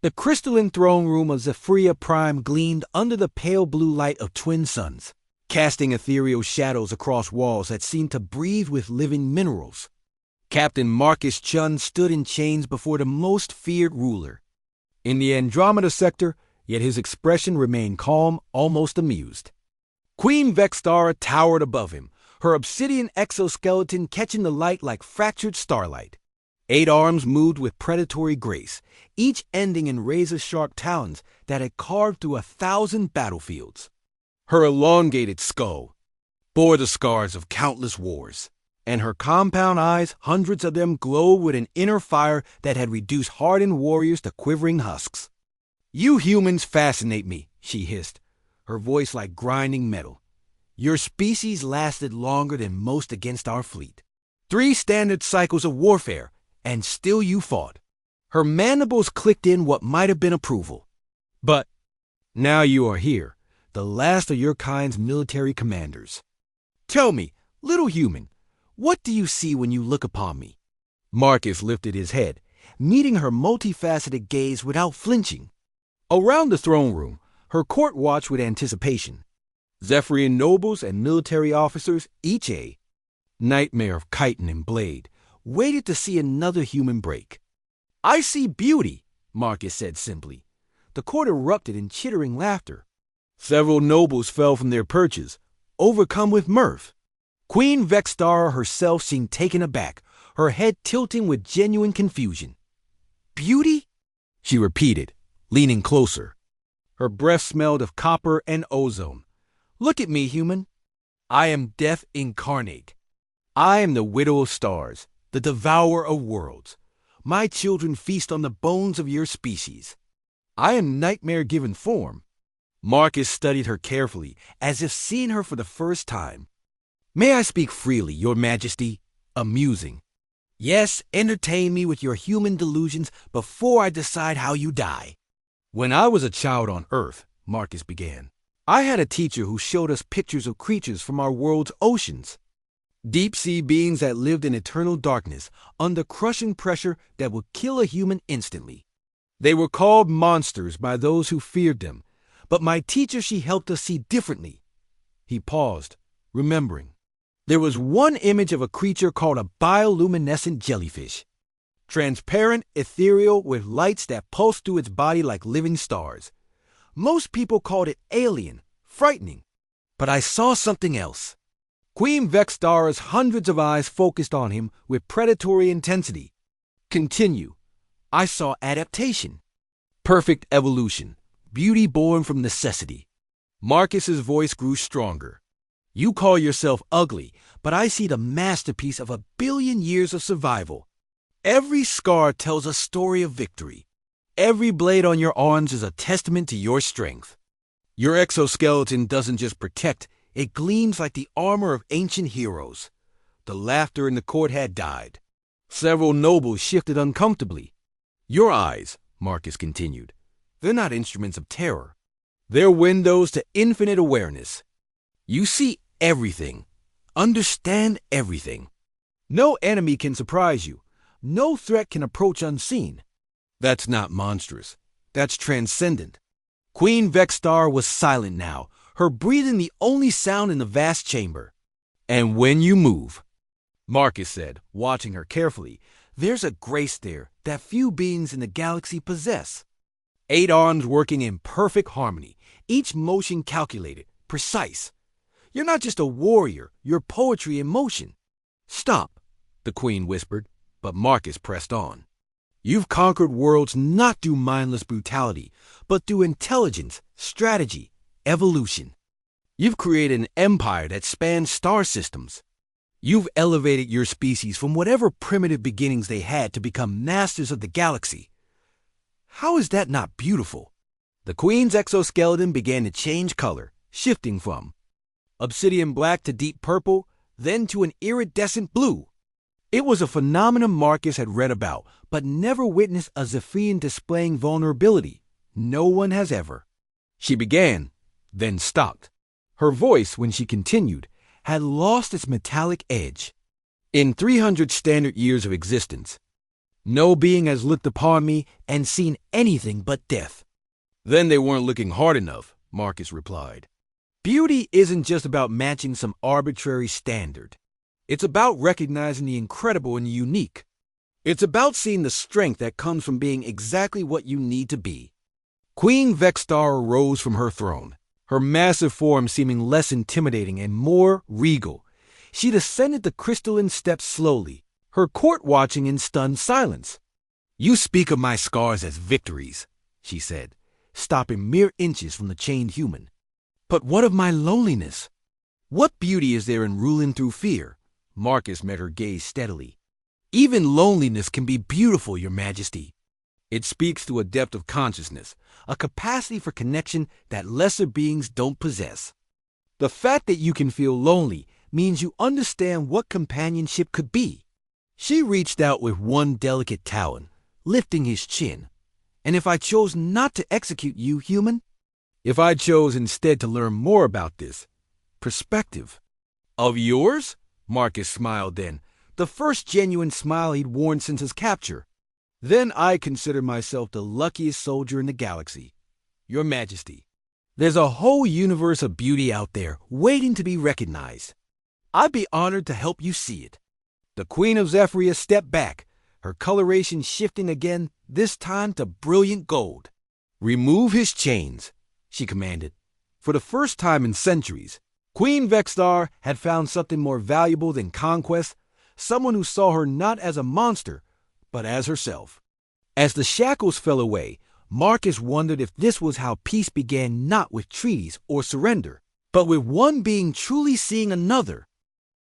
The crystalline throne room of Zephyria Prime gleamed under the pale blue light of twin suns, casting ethereal shadows across walls that seemed to breathe with living minerals. Captain Marcus Chun stood in chains before the most feared ruler. In the Andromeda sector, yet his expression remained calm, almost amused. Queen Vextara towered above him, her obsidian exoskeleton catching the light like fractured starlight. 8 arms moved with predatory grace, each ending in razor-sharp talons that had carved through 1,000 battlefields. Her elongated skull bore the scars of countless wars, and her compound eyes, hundreds of them, glowed with an inner fire that had reduced hardened warriors to quivering husks. "You humans fascinate me," she hissed, her voice like grinding metal. "Your species lasted longer than most against our fleet. 3 standard cycles of warfare, and still you fought." Her mandibles clicked in what might have been approval. "But now you are here, the last of your kind's military commanders. Tell me, little human, what do you see when you look upon me?" Marcus lifted his head, meeting her multifaceted gaze without flinching. Around the throne room, her court watched with anticipation. Zephyrian nobles and military officers, each a nightmare of chitin and blade, waited to see another human break. "I see beauty," Marcus said simply. The court erupted in chittering laughter. Several nobles fell from their perches, overcome with mirth. Queen Vextara herself seemed taken aback, her head tilting with genuine confusion. "Beauty?" she repeated, leaning closer. Her breath smelled of copper and ozone. "Look at me, human. I am death incarnate. I am the widow of stars, the devourer of worlds. My children feast on the bones of your species. I am nightmare given form." Marcus studied her carefully, as if seeing her for the first time. "May I speak freely, your majesty?" Amusing. "Yes, entertain me with your human delusions before I decide how you die." "When I was a child on Earth," Marcus began, "I had a teacher who showed us pictures of creatures from our world's oceans. Deep-sea beings that lived in eternal darkness, under crushing pressure that would kill a human instantly. They were called monsters by those who feared them, but my teacher, she helped us see differently." He paused, remembering. There was one image of a creature called a bioluminescent jellyfish. Transparent, ethereal, with lights that pulsed through its body like living stars. Most people called it alien, frightening. But I saw something else. Queen Vextara's hundreds of eyes focused on him with predatory intensity. "Continue." "I saw adaptation. Perfect evolution. Beauty born from necessity." Marcus's voice grew stronger. "You call yourself ugly, but I see the masterpiece of 1 billion years of survival. Every scar tells a story of victory. Every blade on your arms is a testament to your strength. Your exoskeleton doesn't just protect, it gleams like the armor of ancient heroes." The laughter in the court had died. Several nobles shifted uncomfortably. "Your eyes," Marcus continued, "they're not instruments of terror. They're windows to infinite awareness. You see everything, understand everything. No enemy can surprise you. No threat can approach unseen. That's not monstrous. That's transcendent." Queen Vextara was silent now, her breathing the only sound in the vast chamber. "And when you move," Marcus said, watching her carefully, "there's a grace there that few beings in the galaxy possess. 8 arms working in perfect harmony, each motion calculated, precise. You're not just a warrior, you're poetry in motion." "Stop," the queen whispered, but Marcus pressed on. "You've conquered worlds not through mindless brutality, but through intelligence, strategy, evolution. You've created an empire that spans star systems. You've elevated your species from whatever primitive beginnings they had to become masters of the galaxy. How is that not beautiful?" The queen's exoskeleton began to change color, shifting from obsidian black to deep purple, then to an iridescent blue. It was a phenomenon Marcus had read about, but never witnessed a Zephyrian displaying vulnerability. No one has ever. She began, then stopped. Her voice, when she continued, had lost its metallic edge. "In 300 standard years of existence, No being has looked upon me and seen anything but death." "Then they weren't looking hard enough," Marcus replied. Beauty isn't just about matching some arbitrary standard. It's about recognizing the incredible and the unique. It's about seeing the strength that comes from being exactly what you need to be. Queen Vextar arose from her throne, her massive form seeming less intimidating and more regal. She descended the crystalline steps slowly, her court watching in stunned silence. "You speak of my scars as victories," she said, stopping mere inches from the chained human. "But what of my loneliness? What beauty is there in ruling through fear?" Marcus met her gaze steadily. "Even loneliness can be beautiful, Your Majesty. It speaks to a depth of consciousness, a capacity for connection that lesser beings don't possess. The fact that you can feel lonely means you understand what companionship could be." She reached out with one delicate talon, lifting his chin. "And if I chose not to execute you, human? If I chose instead to learn more about this perspective of yours?" Marcus smiled then, the first genuine smile he'd worn since his capture. "Then I consider myself the luckiest soldier in the galaxy, Your Majesty. There's a whole universe of beauty out there waiting to be recognized. I'd be honored to help you see it." The Queen of Zephyria stepped back, her coloration shifting again, this time to brilliant gold. "Remove his chains," she commanded. For the first time in centuries, Queen Vextar had found something more valuable than conquest, someone who saw her not as a monster, but as herself. As the shackles fell away, Marcus wondered if this was how peace began, not with treaties or surrender, but with one being truly seeing another,